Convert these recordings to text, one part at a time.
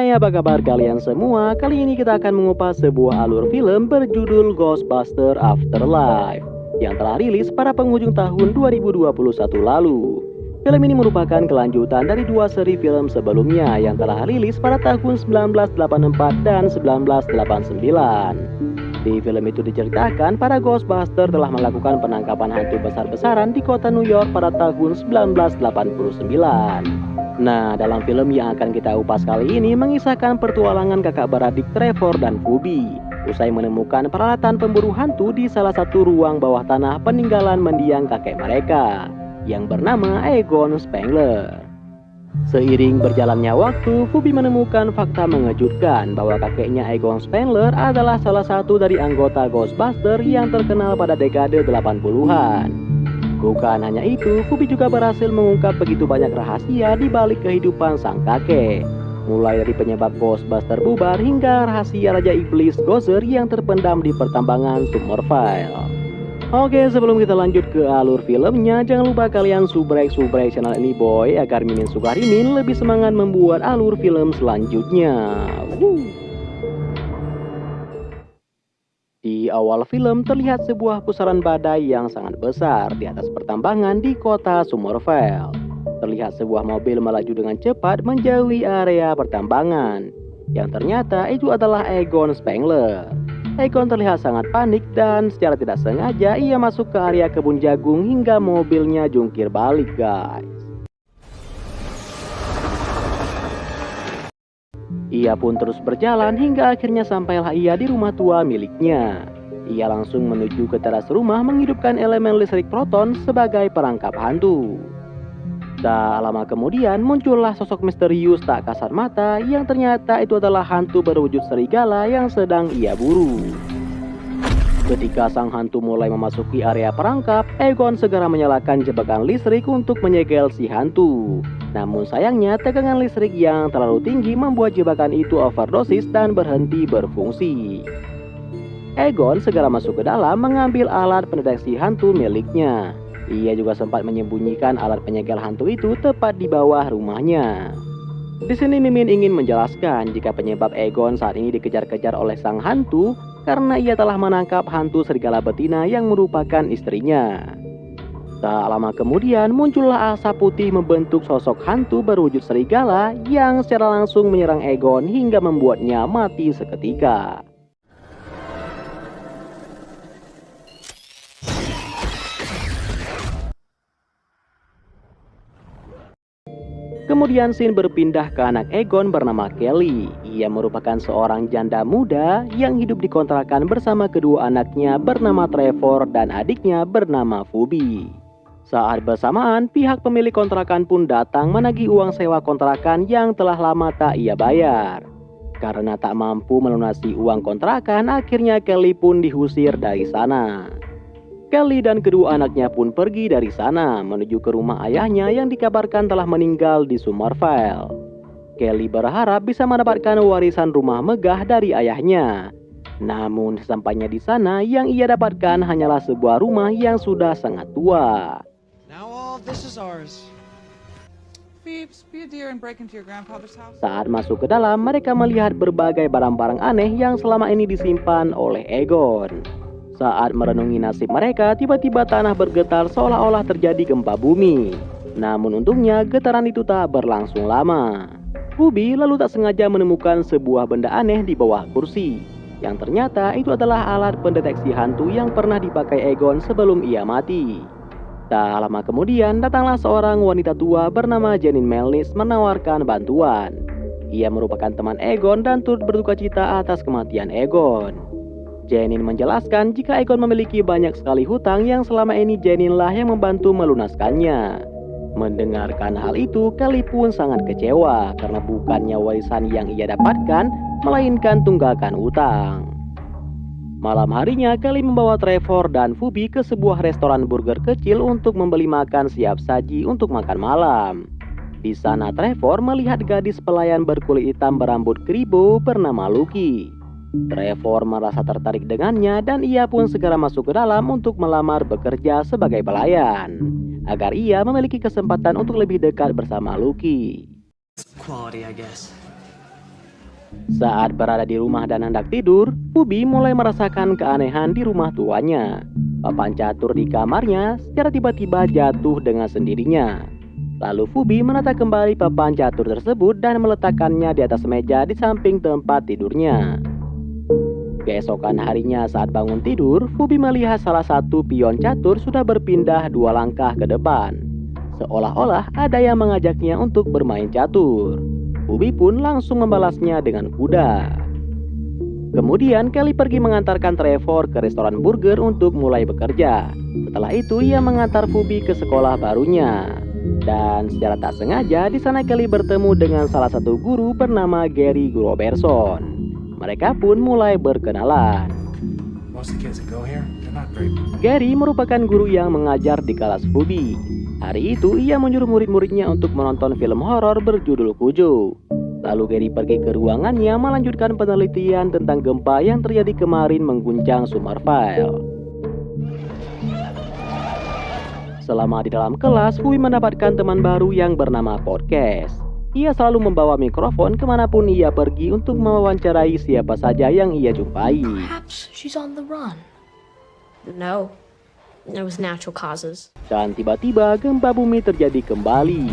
Hai, apa kabar kalian semua? Kali ini kita akan mengupas sebuah alur film berjudul Ghostbusters Afterlife yang telah rilis pada penghujung tahun 2021 lalu. Film ini merupakan kelanjutan dari dua seri film sebelumnya yang telah rilis pada tahun 1984 dan 1989. Di film itu diceritakan para Ghostbusters telah melakukan penangkapan hantu besar-besaran di kota New York pada tahun 1989. Nah, dalam film yang akan kita upas kali ini mengisahkan pertualangan kakak beradik Trevor dan Phoebe usai menemukan peralatan pemburu hantu di salah satu ruang bawah tanah peninggalan mendiang kakek mereka yang bernama Egon Spengler. Seiring berjalannya waktu, Phoebe menemukan fakta mengejutkan bahwa kakeknya Egon Spengler adalah salah satu dari anggota Ghostbusters yang terkenal pada dekade 80-an. Bukan hanya itu, Phoebe juga berhasil mengungkap begitu banyak rahasia di balik kehidupan sang kakek. Mulai dari penyebab Ghostbusters bubar hingga rahasia Raja Iblis Gozer yang terpendam di pertambangan Summerville. Oke, sebelum kita lanjut ke alur filmnya, jangan lupa kalian subrek channel ini boy, agar Mimin Sukarimin lebih semangat membuat alur film selanjutnya. Di awal film terlihat sebuah pusaran badai yang sangat besar di atas pertambangan di kota Summerville. Terlihat sebuah mobil melaju dengan cepat menjauhi area pertambangan, yang ternyata itu adalah Egon Spengler. Egon terlihat sangat panik dan secara tidak sengaja ia masuk ke area kebun jagung hingga mobilnya jungkir balik, guys. Ia pun terus berjalan hingga akhirnya sampailah ia di rumah tua miliknya. Ia langsung menuju ke teras rumah menghidupkan elemen listrik proton sebagai perangkap hantu. Tak lama kemudian muncullah sosok misterius tak kasat mata yang ternyata itu adalah hantu berwujud serigala yang sedang ia buru. Ketika sang hantu mulai memasuki area perangkap, Egon segera menyalakan jebakan listrik untuk menyegel si hantu. Namun sayangnya tegangan listrik yang terlalu tinggi membuat jebakan itu overdosis dan berhenti berfungsi. Egon segera masuk ke dalam mengambil alat pendeteksi hantu miliknya. Ia juga sempat menyembunyikan alat penyegel hantu itu tepat di bawah rumahnya. Di sini Mimin ingin menjelaskan jika penyebab Egon saat ini dikejar-kejar oleh sang hantu karena ia telah menangkap hantu serigala betina yang merupakan istrinya. Tak lama kemudian muncullah asap putih membentuk sosok hantu berwujud serigala yang secara langsung menyerang Egon hingga membuatnya mati seketika. Kemudian scene berpindah ke anak Egon bernama Kelly. Ia merupakan seorang janda muda yang hidup di kontrakan bersama kedua anaknya bernama Trevor dan adiknya bernama Phoebe. Saat bersamaan, pihak pemilik kontrakan pun datang menagih uang sewa kontrakan yang telah lama tak ia bayar. Karena tak mampu melunasi uang kontrakan, akhirnya Kelly pun diusir dari sana. Kelly dan kedua anaknya pun pergi dari sana menuju ke rumah ayahnya yang dikabarkan telah meninggal di Summerville. Kelly berharap bisa mendapatkan warisan rumah megah dari ayahnya. Namun sesampainya di sana yang ia dapatkan hanyalah sebuah rumah yang sudah sangat tua. Saat masuk ke dalam, mereka melihat berbagai barang-barang aneh yang selama ini disimpan oleh Egon. Saat merenungi nasib mereka, tiba-tiba tanah bergetar seolah-olah terjadi gempa bumi. Namun untungnya getaran itu tak berlangsung lama. Phoebe lalu tak sengaja menemukan sebuah benda aneh di bawah kursi, yang ternyata itu adalah alat pendeteksi hantu yang pernah dipakai Egon sebelum ia mati. Tak lama kemudian datanglah seorang wanita tua bernama Janine Melnis menawarkan bantuan. Ia merupakan teman Egon dan turut berduka cita atas kematian Egon. Janine menjelaskan jika Egon memiliki banyak sekali hutang yang selama ini Janine lah yang membantu melunaskannya. Mendengarkan hal itu, Kelly pun sangat kecewa karena bukannya warisan yang ia dapatkan, melainkan tunggakan utang. Malam harinya, Kelly membawa Trevor dan Phoebe ke sebuah restoran burger kecil untuk membeli makan siap saji untuk makan malam. Di sana Trevor melihat gadis pelayan berkulit hitam berambut kribo bernama Lucky. Trevor merasa tertarik dengannya dan ia pun segera masuk ke dalam untuk melamar bekerja sebagai pelayan, agar ia memiliki kesempatan untuk lebih dekat bersama Lucky. Quality, I guess. Saat berada di rumah dan hendak tidur, Fubi mulai merasakan keanehan di rumah tuanya. Papan catur di kamarnya secara tiba-tiba jatuh dengan sendirinya. Lalu Fubi menata kembali papan catur tersebut dan meletakkannya di atas meja di samping tempat tidurnya. Keesokan harinya saat bangun tidur, Fubi melihat salah satu pion catur sudah berpindah 2 langkah ke depan. Seolah-olah ada yang mengajaknya untuk bermain catur. Fubi pun langsung membalasnya dengan kuda. Kemudian Kelly pergi mengantarkan Trevor ke restoran burger untuk mulai bekerja. Setelah itu ia mengantar Fubi ke sekolah barunya. Dan secara tak sengaja di sana Kelly bertemu dengan salah satu guru bernama Gary Robertson. Mereka pun mulai berkenalan. Gary merupakan guru yang mengajar di kelas Fubi. Hari itu ia menyuruh murid-muridnya untuk menonton film horor berjudul Cujo. Lalu Gary pergi ke ruangannya melanjutkan penelitian tentang gempa yang terjadi kemarin mengguncang Summerville. Selama di dalam kelas, Fubi mendapatkan teman baru yang bernama Podcast. Ia selalu membawa mikrofon kemanapun ia pergi untuk mewawancarai siapa saja yang ia jumpai. Perhaps she's on the run. No, it was natural causes. Dan tiba-tiba gempa bumi terjadi kembali.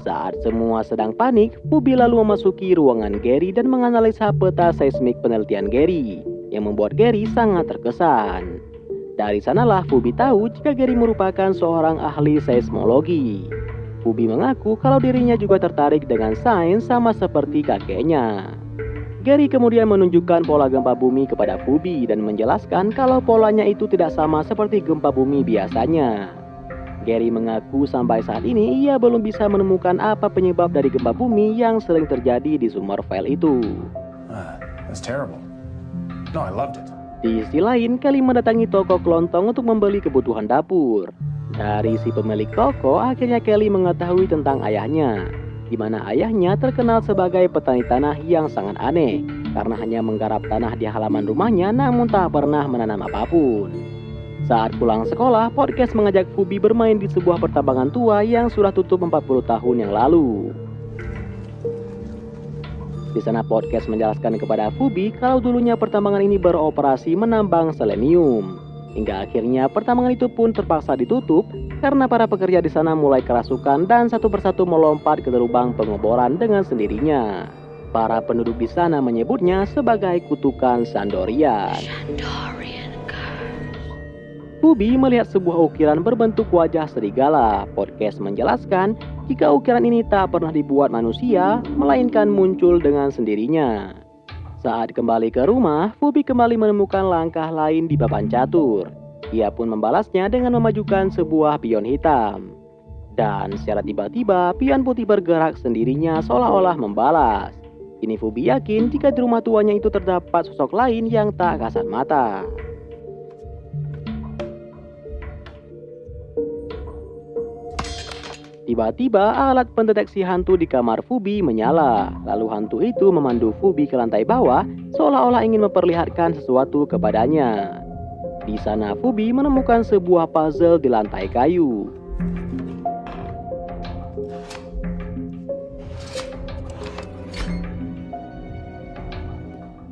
Saat semua sedang panik, Fubi lalu memasuki ruangan Gary dan menganalisa peta seismik penelitian Gary, yang membuat Gary sangat terkesan. Dari sanalah Fubi tahu jika Gary merupakan seorang ahli seismologi. Fubi mengaku kalau dirinya juga tertarik dengan sains sama seperti kakeknya. Gary kemudian menunjukkan pola gempa bumi kepada Fubi dan menjelaskan kalau polanya itu tidak sama seperti gempa bumi biasanya. Gary mengaku sampai saat ini ia belum bisa menemukan apa penyebab dari gempa bumi yang sering terjadi di Summerville itu. That's terrible. No, I loved it. Di sisi lain, Kelly mendatangi toko kelontong untuk membeli kebutuhan dapur. Dari si pemilik toko, akhirnya Kelly mengetahui tentang ayahnya, di mana ayahnya terkenal sebagai petani tanah yang sangat aneh, karena hanya menggarap tanah di halaman rumahnya namun tak pernah menanam apapun. Saat pulang sekolah, Podcast mengajak Fubi bermain di sebuah pertambangan tua yang sudah tutup 40 tahun yang lalu. Di sana Podcast menjelaskan kepada Fubi kalau dulunya pertambangan ini beroperasi menambang selenium. Hingga akhirnya pertambangan itu pun terpaksa ditutup karena para pekerja di sana mulai kerasukan dan satu persatu melompat ke lubang pengeboran dengan sendirinya. Para penduduk di sana menyebutnya sebagai kutukan Sandorian. Fubi melihat sebuah ukiran berbentuk wajah serigala. Podcast menjelaskan jika ukiran ini tak pernah dibuat manusia, melainkan muncul dengan sendirinya. Saat kembali ke rumah, Fubi kembali menemukan langkah lain di papan catur. Ia pun membalasnya dengan memajukan sebuah pion hitam. Dan secara tiba-tiba, pion putih bergerak sendirinya seolah-olah membalas. Kini Fubi yakin jika di rumah tuanya itu terdapat sosok lain yang tak kasat mata. Tiba-tiba alat pendeteksi hantu di kamar Fubi menyala. Lalu hantu itu memandu Fubi ke lantai bawah seolah-olah ingin memperlihatkan sesuatu kepadanya. Di sana Fubi menemukan sebuah puzzle di lantai kayu.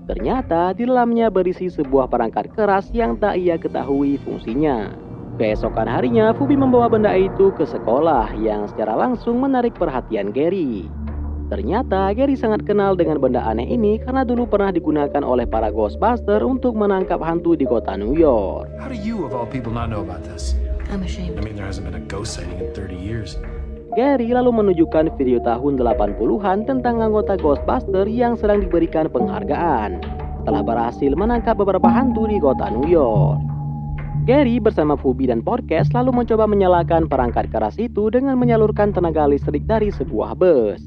Ternyata di dalamnya berisi sebuah perangkat keras yang tak ia ketahui fungsinya. Keesokan harinya, Fubi membawa benda itu ke sekolah yang secara langsung menarik perhatian Gary. Ternyata Gary sangat kenal dengan benda aneh ini karena dulu pernah digunakan oleh para Ghostbuster untuk menangkap hantu di kota New York. How do you of all people not know about this? I'm ashamed. I mean, there hasn't been a ghost sighting in 30 years. Gary lalu menunjukkan video tahun 80-an tentang anggota Ghostbuster yang sedang diberikan penghargaan setelah berhasil menangkap beberapa hantu di kota New York. Gary bersama Fubi dan Podcast lalu mencoba menyalakan perangkat keras itu dengan menyalurkan tenaga listrik dari sebuah bus.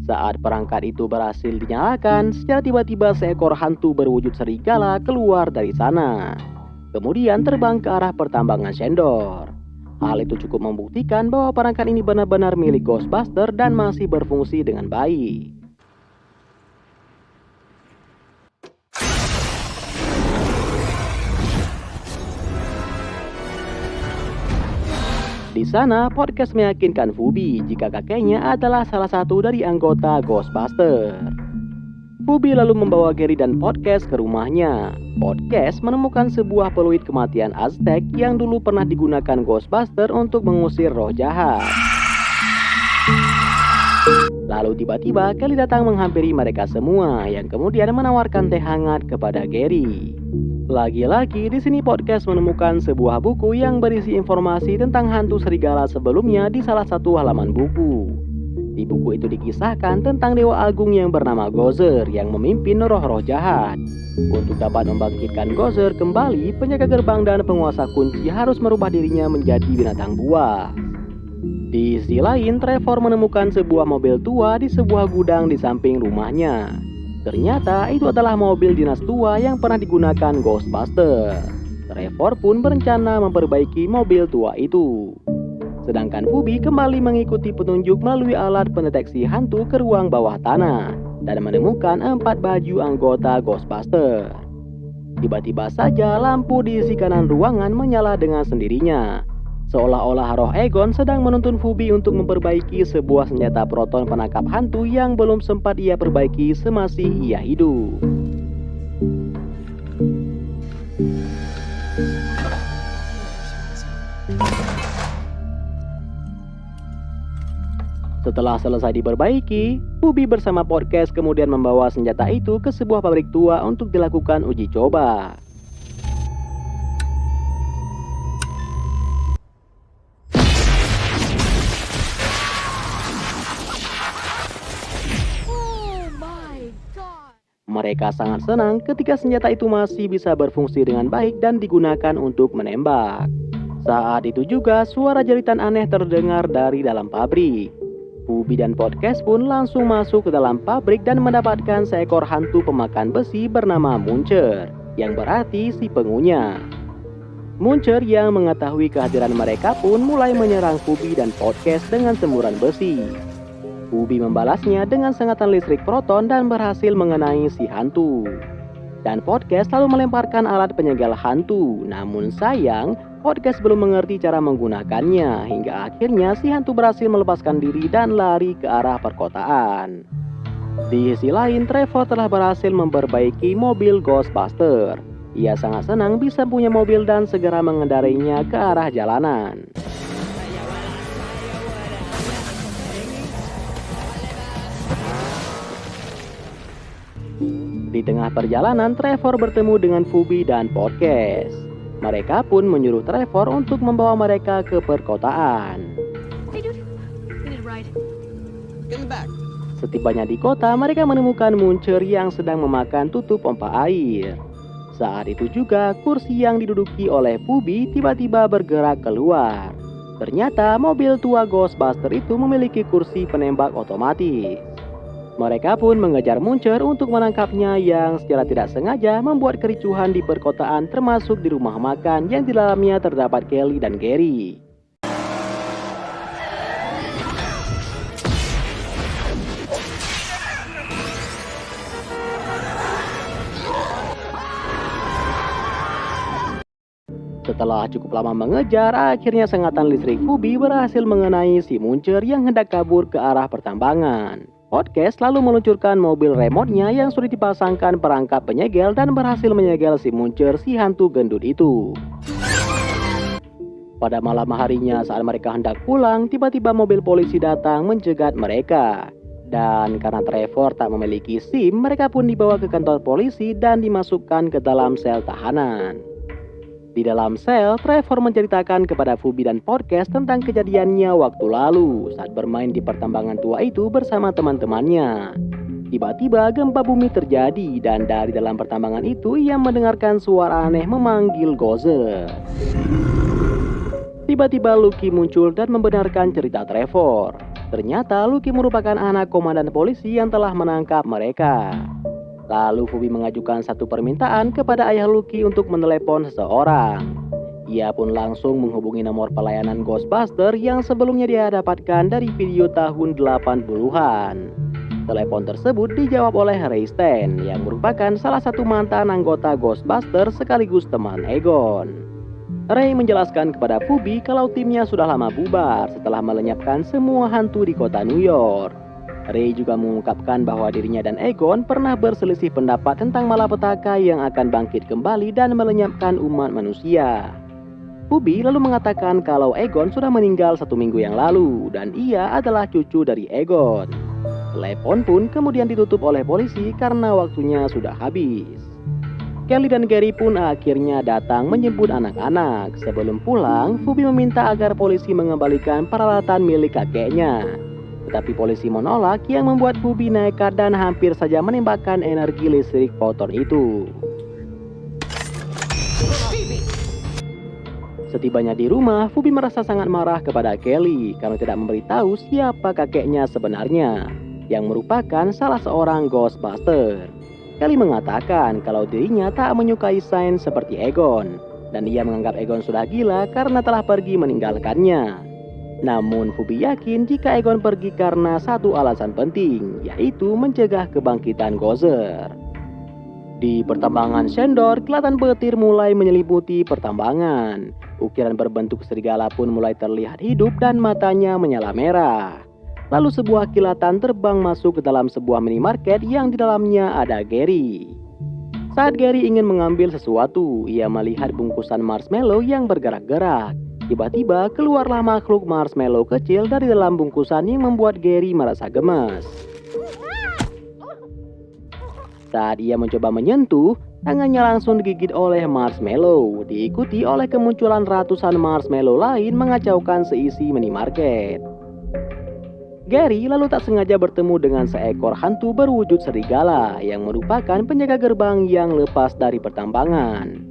Saat perangkat itu berhasil dinyalakan, secara tiba-tiba seekor hantu berwujud serigala keluar dari sana. Kemudian terbang ke arah pertambangan Shandor. Hal itu cukup membuktikan bahwa perangkat ini benar-benar milik Ghostbuster dan masih berfungsi dengan baik. Di sana, Podcast meyakinkan Fubi jika kakeknya adalah salah satu dari anggota Ghostbuster. Fubi lalu membawa Gary dan Podcast ke rumahnya. Podcast menemukan sebuah peluit kematian Aztec yang dulu pernah digunakan Ghostbuster untuk mengusir roh jahat. Lalu tiba-tiba Kelly datang menghampiri mereka semua yang kemudian menawarkan teh hangat kepada Gary. Lagi-lagi di sini Podcast menemukan sebuah buku yang berisi informasi tentang hantu serigala sebelumnya di salah satu halaman buku. Di buku itu dikisahkan tentang dewa agung yang bernama Gozer yang memimpin roh-roh jahat. Untuk dapat membangkitkan Gozer kembali, penjaga gerbang dan penguasa kunci harus merubah dirinya menjadi binatang buas. Di sisi lain, Trevor menemukan sebuah mobil tua di sebuah gudang di samping rumahnya. Ternyata itu adalah mobil dinas tua yang pernah digunakan Ghostbuster. Trevor pun berencana memperbaiki mobil tua itu. Sedangkan Fubi kembali mengikuti petunjuk melalui alat pendeteksi hantu ke ruang bawah tanah dan menemukan 4 baju anggota Ghostbuster. Tiba-tiba saja lampu di sisi kanan ruangan menyala dengan sendirinya. Seolah-olah roh Egon sedang menuntun Fubi untuk memperbaiki sebuah senjata proton penangkap hantu yang belum sempat ia perbaiki semasih ia hidup. Setelah selesai diperbaiki, Fubi bersama Podcast kemudian membawa senjata itu ke sebuah pabrik tua untuk dilakukan uji coba. Mereka sangat senang ketika senjata itu masih bisa berfungsi dengan baik dan digunakan untuk menembak. Saat itu juga suara jeritan aneh terdengar dari dalam pabrik. Fubi dan Podcast pun langsung masuk ke dalam pabrik dan mendapatkan seekor hantu pemakan besi bernama Muncher, yang berarti si pengunyah. Muncher yang mengetahui kehadiran mereka pun mulai menyerang Fubi dan Podcast dengan semburan besi. Fubi membalasnya dengan sengatan listrik proton dan berhasil mengenai si hantu. Dan Podcast lalu melemparkan alat penyegal hantu, namun sayang Podcast belum mengerti cara menggunakannya hingga akhirnya si hantu berhasil melepaskan diri dan lari ke arah perkotaan. Di sisi lain, Trevor telah berhasil memperbaiki mobil Ghostbuster. Ia sangat senang bisa punya mobil dan segera mengendarainya ke arah jalanan. Di tengah perjalanan, Trevor bertemu dengan Fubi dan Podcast. Mereka pun menyuruh Trevor untuk membawa mereka ke perkotaan. Hey dude, we need a ride. Get in the back. Setibanya di kota, mereka menemukan Muncher yang sedang memakan tutup pompa air. Saat itu juga, kursi yang diduduki oleh Fubi tiba-tiba bergerak keluar. Ternyata mobil tua Ghostbuster itu memiliki kursi penembak otomatis. Mereka pun mengejar Muncher untuk menangkapnya yang secara tidak sengaja membuat kericuhan di perkotaan termasuk di rumah makan yang di dalamnya terdapat Kelly dan Gary. Setelah cukup lama mengejar, akhirnya sengatan listrik Fubi berhasil mengenai si Muncher yang hendak kabur ke arah pertambangan. Podcast lalu meluncurkan mobil remote-nya yang sudah dipasangkan perangkap penyegel dan berhasil menyegel si Muncher si hantu gendut itu. Pada malam harinya saat mereka hendak pulang, tiba-tiba mobil polisi datang mencegat mereka. Dan karena Trevor tak memiliki SIM, mereka pun dibawa ke kantor polisi dan dimasukkan ke dalam sel tahanan. Di dalam sel, Trevor menceritakan kepada Fubi dan Podcast tentang kejadiannya waktu lalu saat bermain di pertambangan tua itu bersama teman-temannya. Tiba-tiba gempa bumi terjadi dan dari dalam pertambangan itu ia mendengarkan suara aneh memanggil Gozer. Tiba-tiba Lucky muncul dan membenarkan cerita Trevor. Ternyata Lucky merupakan anak komandan polisi yang telah menangkap mereka. Lalu Fubi mengajukan satu permintaan kepada ayah Lucky untuk menelepon seseorang. Ia pun langsung menghubungi nomor pelayanan Ghostbuster yang sebelumnya dia dapatkan dari video tahun 80-an. Telepon tersebut dijawab oleh Ray Stan yang merupakan salah satu mantan anggota Ghostbuster sekaligus teman Egon. Ray menjelaskan kepada Fubi kalau timnya sudah lama bubar setelah melenyapkan semua hantu di kota New York. Ray juga mengungkapkan bahwa dirinya dan Egon pernah berselisih pendapat tentang malapetaka yang akan bangkit kembali dan melenyapkan umat manusia. Phoebe lalu mengatakan kalau Egon sudah meninggal 1 minggu yang lalu dan ia adalah cucu dari Egon. Telepon pun kemudian ditutup oleh polisi karena waktunya sudah habis. Kelly dan Gary pun akhirnya datang menjemput anak-anak. Sebelum pulang, Phoebe meminta agar polisi mengembalikan peralatan milik kakeknya. Tetapi polisi menolak yang membuat Phoebe nekat dan hampir saja menembakkan energi listrik foton itu. Setibanya di rumah, Phoebe merasa sangat marah kepada Kelly karena tidak memberitahu siapa kakeknya sebenarnya, yang merupakan salah seorang Ghostbuster. Kelly mengatakan kalau dirinya tak menyukai Shane seperti Egon, dan ia menganggap Egon sudah gila karena telah pergi meninggalkannya. Namun Phoebe yakin jika Egon pergi karena satu alasan penting, yaitu mencegah kebangkitan Gozer. Di pertambangan Shandor, kelihatan petir mulai menyelimuti pertambangan. Ukiran berbentuk serigala pun mulai terlihat hidup dan matanya menyala merah. Lalu sebuah kilatan terbang masuk ke dalam sebuah minimarket yang di dalamnya ada Gary. Saat Gary ingin mengambil sesuatu, ia melihat bungkusan marshmallow yang bergerak-gerak. Tiba-tiba keluarlah makhluk marshmallow kecil dari dalam bungkusan yang membuat Gary merasa gemas. Saat ia mencoba menyentuh, tangannya langsung digigit oleh marshmallow, diikuti oleh kemunculan ratusan marshmallow lain mengacaukan seisi minimarket. Gary lalu tak sengaja bertemu dengan seekor hantu berwujud serigala yang merupakan penjaga gerbang yang lepas dari pertambangan.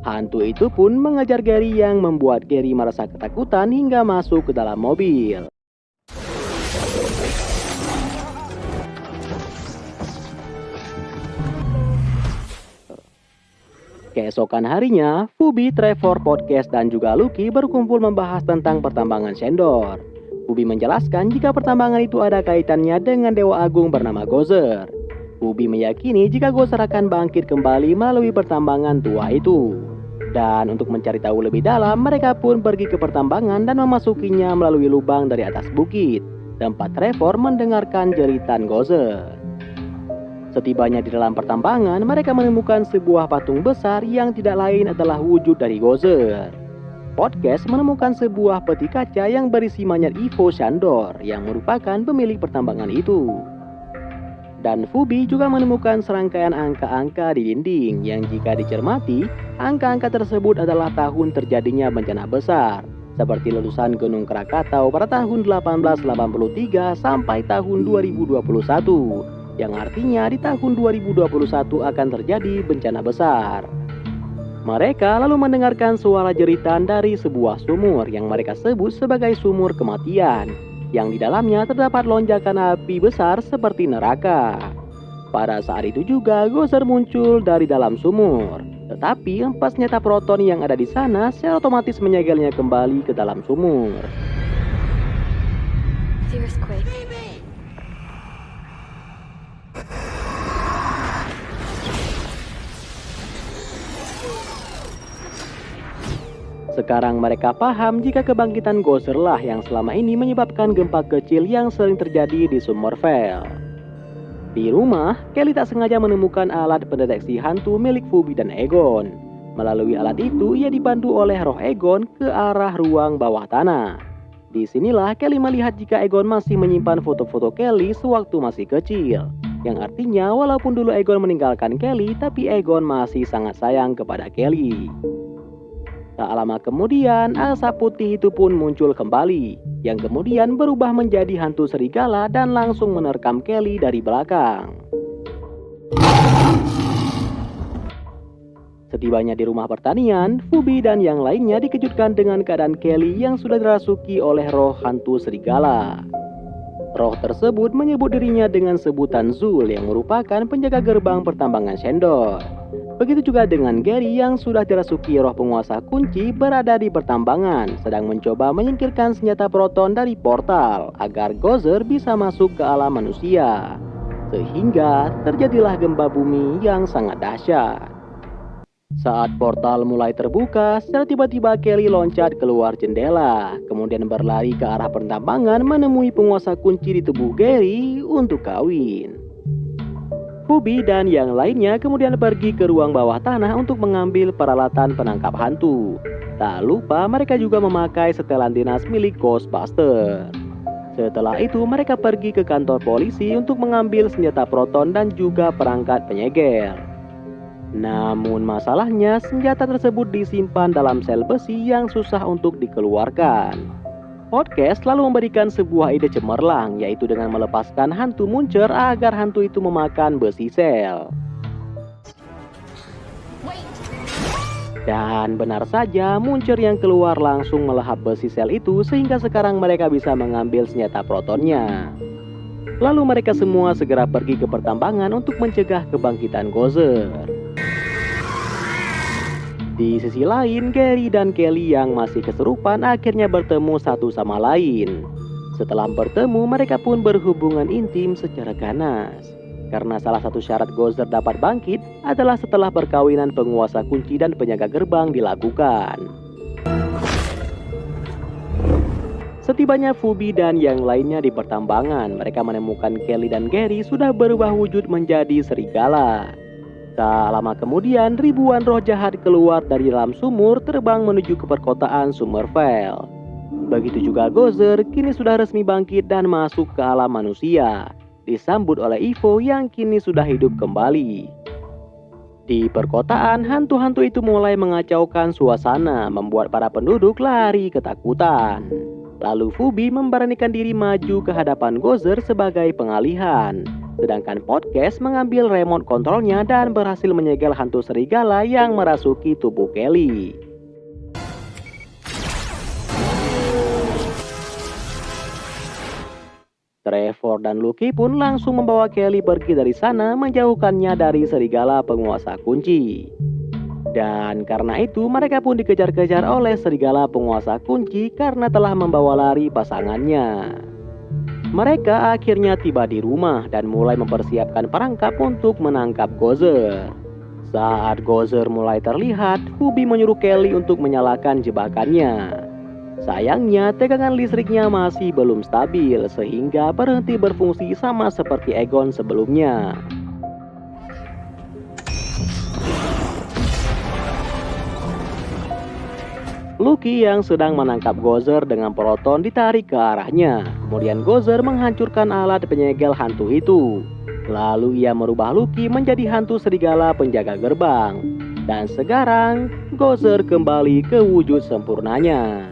Hantu itu pun mengejar Gary yang membuat Gary merasa ketakutan hingga masuk ke dalam mobil. Keesokan harinya, Phoebe, Trevor, Podcast, dan juga Lucky berkumpul membahas tentang pertambangan Shandor. Phoebe menjelaskan jika pertambangan itu ada kaitannya dengan dewa agung bernama Gozer. Phoebe meyakini jika Gozer akan bangkit kembali melalui pertambangan tua itu. Dan untuk mencari tahu lebih dalam, mereka pun pergi ke pertambangan dan memasukinya melalui lubang dari atas bukit, tempat Trevor mendengarkan jeritan Gozer. Setibanya di dalam pertambangan, mereka menemukan sebuah patung besar yang tidak lain adalah wujud dari Gozer. Podcast menemukan sebuah peti kaca yang berisi monyet Ivo Shandor yang merupakan pemilik pertambangan itu. Dan Phoebe juga menemukan serangkaian angka-angka di dinding yang jika dicermati, angka-angka tersebut adalah tahun terjadinya bencana besar, seperti letusan Gunung Krakatau pada tahun 1883 sampai tahun 2021, yang artinya di tahun 2021 akan terjadi bencana besar. Mereka lalu mendengarkan suara jeritan dari sebuah sumur yang mereka sebut sebagai sumur kematian, yang di dalamnya terdapat lonjakan api besar seperti neraka. Pada saat itu juga Gozer muncul dari dalam sumur, tetapi 4 senjata proton yang ada di sana secara otomatis menyegelnya kembali ke dalam sumur. The earthquake. Sekarang mereka paham jika kebangkitan Gozer lah yang selama ini menyebabkan gempa kecil yang sering terjadi di Summerville. Di rumah, Kelly tak sengaja menemukan alat pendeteksi hantu milik Phoebe dan Egon. Melalui alat itu, ia dibantu oleh roh Egon ke arah ruang bawah tanah. Disinilah Kelly melihat jika Egon masih menyimpan foto-foto Kelly sewaktu masih kecil. Yang artinya walaupun dulu Egon meninggalkan Kelly, tapi Egon masih sangat sayang kepada Kelly. Tak lama kemudian, asap putih itu pun muncul kembali, yang kemudian berubah menjadi hantu serigala dan langsung menerkam Kelly dari belakang. Setibanya di rumah pertanian, Phoebe dan yang lainnya dikejutkan dengan keadaan Kelly yang sudah dirasuki oleh roh hantu serigala. Roh tersebut menyebut dirinya dengan sebutan Zul yang merupakan penjaga gerbang pertambangan Shandor. Begitu juga dengan Gary yang sudah dirasuki roh penguasa kunci berada di pertambangan, sedang mencoba menyingkirkan senjata proton dari portal agar Gozer bisa masuk ke alam manusia. Sehingga terjadilah gempa bumi yang sangat dahsyat. Saat portal mulai terbuka, secara tiba-tiba Kelly loncat keluar jendela, kemudian berlari ke arah pertambangan menemui penguasa kunci di tubuh Gary untuk kawin. Phoebe dan yang lainnya kemudian pergi ke ruang bawah tanah untuk mengambil peralatan penangkap hantu. Tak lupa mereka juga memakai setelan dinas milik Ghostbuster. Setelah itu mereka pergi ke kantor polisi untuk mengambil senjata proton dan juga perangkat penyegel. Namun masalahnya senjata tersebut disimpan dalam sel besi yang susah untuk dikeluarkan. Podcast lalu memberikan sebuah ide cemerlang, yaitu dengan melepaskan hantu Muncher agar hantu itu memakan besi sel. Dan benar saja, Muncher yang keluar langsung melahap besi sel itu sehingga sekarang mereka bisa mengambil senjata protonnya. Lalu mereka semua segera pergi ke pertambangan untuk mencegah kebangkitan Gozer. Di sisi lain, Gary dan Kelly yang masih kesurupan akhirnya bertemu satu sama lain. Setelah bertemu, mereka pun berhubungan intim secara ganas. Karena salah satu syarat Gozer dapat bangkit adalah setelah perkawinan penguasa kunci dan penjaga gerbang dilakukan. Setibanya Phoebe dan yang lainnya di pertambangan, mereka menemukan Kelly dan Gary sudah berubah wujud menjadi serigala. Tak lama kemudian, ribuan roh jahat keluar dari dalam sumur terbang menuju ke perkotaan Summerville. Begitu juga Gozer kini sudah resmi bangkit dan masuk ke alam manusia, disambut oleh Ivo yang kini sudah hidup kembali. Di perkotaan, hantu-hantu itu mulai mengacaukan suasana, membuat para penduduk lari ketakutan. Lalu Phoebe memberanikan diri maju ke hadapan Gozer sebagai pengalihan. Sedangkan Podcast mengambil remote kontrolnya dan berhasil menyegel hantu serigala yang merasuki tubuh Kelly. Trevor dan Lucky pun langsung membawa Kelly pergi dari sana, menjauhkannya dari serigala penguasa kunci. Dan karena itu mereka pun dikejar-kejar oleh serigala penguasa kunci karena telah membawa lari pasangannya. Mereka akhirnya tiba di rumah dan mulai mempersiapkan perangkap untuk menangkap Gozer. Saat Gozer mulai terlihat, Phoebe menyuruh Kelly untuk menyalakan jebakannya. Sayangnya tegangan listriknya masih belum stabil sehingga berhenti berfungsi sama seperti Egon sebelumnya. Lucky yang sedang menangkap Gozer dengan proton ditarik ke arahnya. Kemudian Gozer menghancurkan alat penyegel hantu itu. Lalu ia merubah Lucky menjadi hantu serigala penjaga gerbang. Dan sekarang Gozer kembali ke wujud sempurnanya.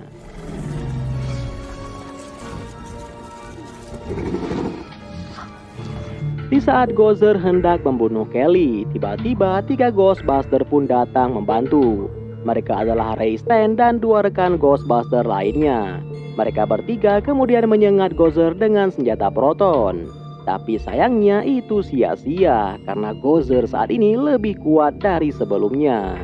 Di saat Gozer hendak membunuh Kelly, tiba-tiba 3 Ghostbuster pun datang membantu. Mereka adalah Ray Stan dan 2 rekan Ghostbuster lainnya. Mereka bertiga kemudian menyengat Gozer dengan senjata proton. Tapi sayangnya itu sia-sia karena Gozer saat ini lebih kuat dari sebelumnya.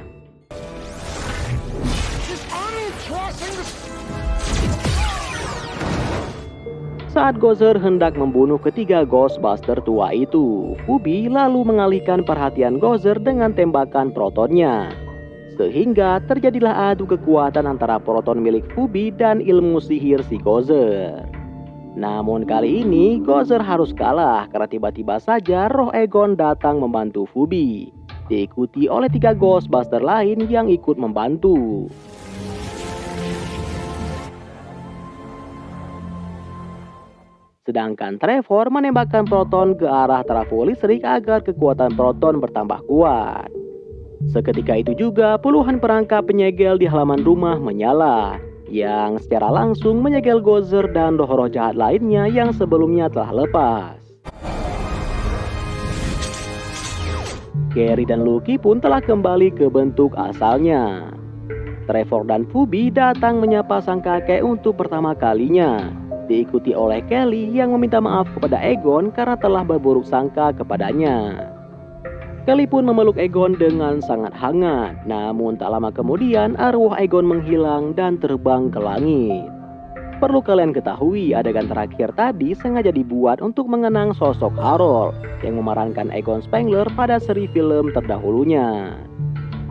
Saat Gozer hendak membunuh ketiga Ghostbuster tua itu, Phoebe lalu mengalihkan perhatian Gozer dengan tembakan protonnya. Sehingga terjadilah adu kekuatan antara proton milik Phoebe dan ilmu sihir si Gozer. Namun kali ini Gozer harus kalah karena tiba-tiba saja roh Egon datang membantu Phoebe, diikuti oleh 3 Ghostbuster lain yang ikut membantu. Sedangkan Trevor menembakkan proton ke arah trafo listrik agar kekuatan proton bertambah kuat. Seketika itu juga puluhan perangkap penyegel di halaman rumah menyala, yang secara langsung menyegel Gozer dan roh-roh jahat lainnya yang sebelumnya telah lepas. Gary dan Lucky pun telah kembali ke bentuk asalnya. Trevor dan Phoebe datang menyapa sang kakek untuk pertama kalinya, diikuti oleh Kelly yang meminta maaf kepada Egon karena telah berburuk sangka kepadanya. Kelly pun memeluk Egon dengan sangat hangat, namun tak lama kemudian arwah Egon menghilang dan terbang ke langit. Perlu kalian ketahui, adegan terakhir tadi sengaja dibuat untuk mengenang sosok Harold yang memerankan Egon Spengler pada seri film terdahulunya.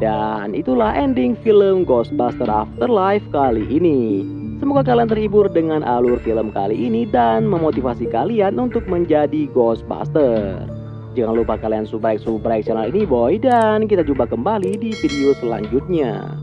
Dan itulah ending film Ghostbuster Afterlife kali ini. Semoga kalian terhibur dengan alur film kali ini dan memotivasi kalian untuk menjadi Ghostbuster. Jangan lupa kalian subscribe channel ini boy, dan kita jumpa kembali di video selanjutnya.